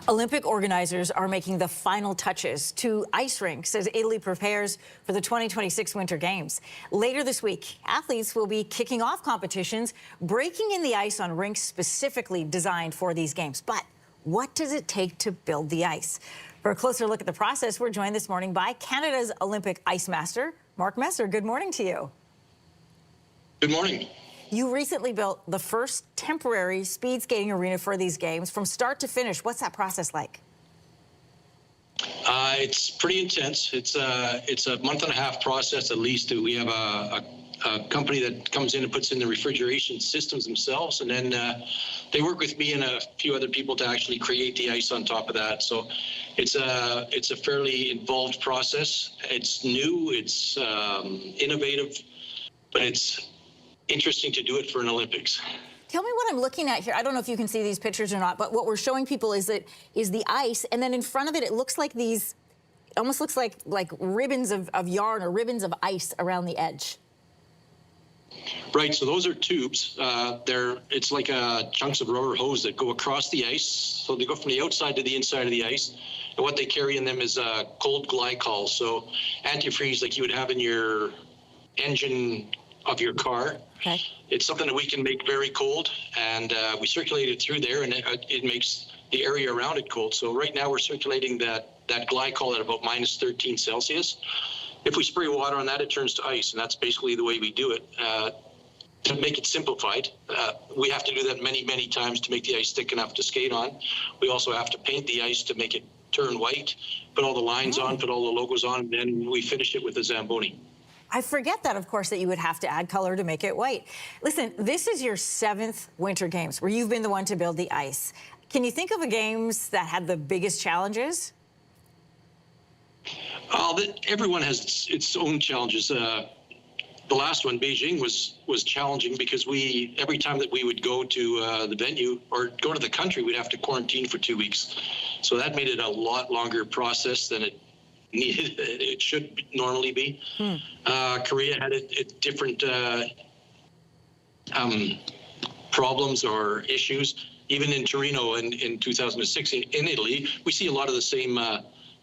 Olympic organizers are making the final touches to ice rinks as Italy prepares for the 2026 Winter Games. Later this week, athletes will be kicking off competitions, breaking in the ice on rinks specifically designed for these games. But what does it take to build the ice? For a closer look at the process, we're joined this morning by Canada's Olympic ice master, Mark Messer. Good morning to you. Good morning. You recently built the first temporary speed skating arena for these games from start to finish. What's that process like? It's pretty intense. It's a month and a half process at least. We have a company that comes in and puts in the refrigeration systems themselves, and then they work with me and a few other people to actually create the ice on top of that. So it's a fairly involved process. It's new, it's innovative, but it's interesting to do it for an Olympics. Tell me what I'm looking at here. I don't know if you can see these pictures or not, but what we're showing people is the ice, and then in front of it, it looks like these, it almost looks like ribbons of yarn or ribbons of ice around the edge. Right, so those are tubes. It's like chunks of rubber hose that go across the ice. So they go from the outside to the inside of the ice. And what they carry in them is cold glycol, so antifreeze like you would have in your engine of your car. Okay. It's something that we can make very cold, and we circulate it through there, and it makes the area around it cold. So right now we're circulating that glycol at about minus 13 Celsius. If we spray water on that, it turns to ice, and that's basically the way we do it. To make it simplified, we have to do that many, many times to make the ice thick enough to skate on. We also have to paint the ice to make it turn white, put all the lines on, put all the logos on, and then we finish it with a Zamboni. I forget that, of course, that you would have to add color to make it white. Listen, this is your 7th Winter Games where you've been the one to build the ice. Can you think of a games that had the biggest challenges? Everyone has its own challenges. The last one, Beijing, was challenging because every time that we would go to the venue or go to the country, we'd have to quarantine for 2 weeks. So that made it a lot longer process than it should normally be. Korea had different problems or issues. Even in Torino in 2006 in Italy, we see a lot of the same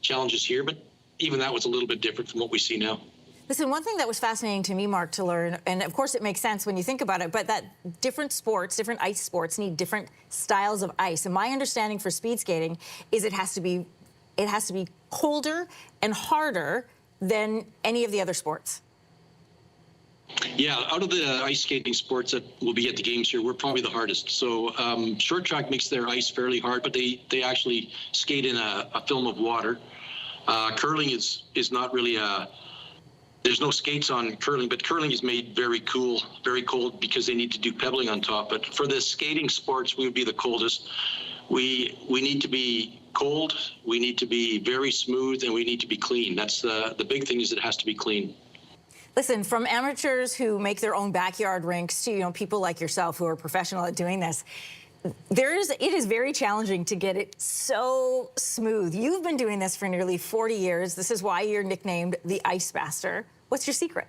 challenges here, but even that was a little bit different from what we see now. Listen, one thing that was fascinating to me, Mark, to learn, and of course it makes sense when you think about it, but that different sports, different ice sports need different styles of ice. And my understanding for speed skating is it has to be colder and harder than any of the other sports. Yeah, out of the ice skating sports that will be at the games here, we're probably the hardest. So short track makes their ice fairly hard, but they actually skate in a film of water. Curling is not really there's no skates on curling, but curling is made very cool, very cold because they need to do pebbling on top. But for the skating sports, we would be the coldest. We need to be cold, we need to be very smooth, and we need to be clean. That's the big thing, is it has to be clean. Listen, from amateurs who make their own backyard rinks to people like yourself who are professional at doing this, it is very challenging to get it so smooth. You've been doing this for nearly 40 years. This is why you're nicknamed the Ice Master. What's your secret?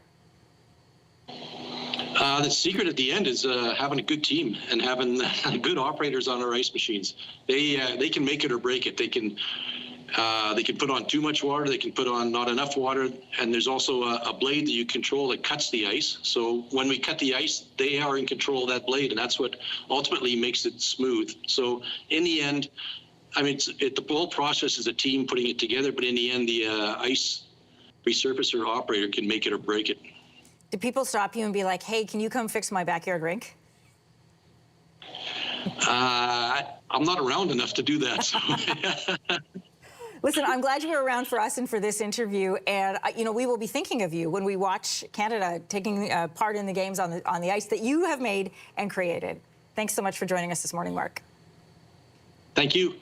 The secret at the end is having a good team and having good operators on our ice machines. They can make it or break it. They can put on too much water, they can put on not enough water, and there's also a blade that you control that cuts the ice. So when we cut the ice, they are in control of that blade, and that's what ultimately makes it smooth. So in the end, I mean, the whole process is a team putting it together, but in the end, the ice resurfacer operator can make it or break it. Do people stop you and be like, hey, can you come fix my backyard rink? I'm not around enough to do that. So. Listen, I'm glad you were around for us and for this interview, and we will be thinking of you when we watch Canada taking part in the games on the ice that you have made and created. Thanks so much for joining us this morning, Mark. Thank you.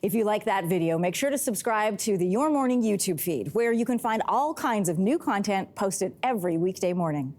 If you like that video, make sure to subscribe to the Your Morning YouTube feed, where you can find all kinds of new content posted every weekday morning.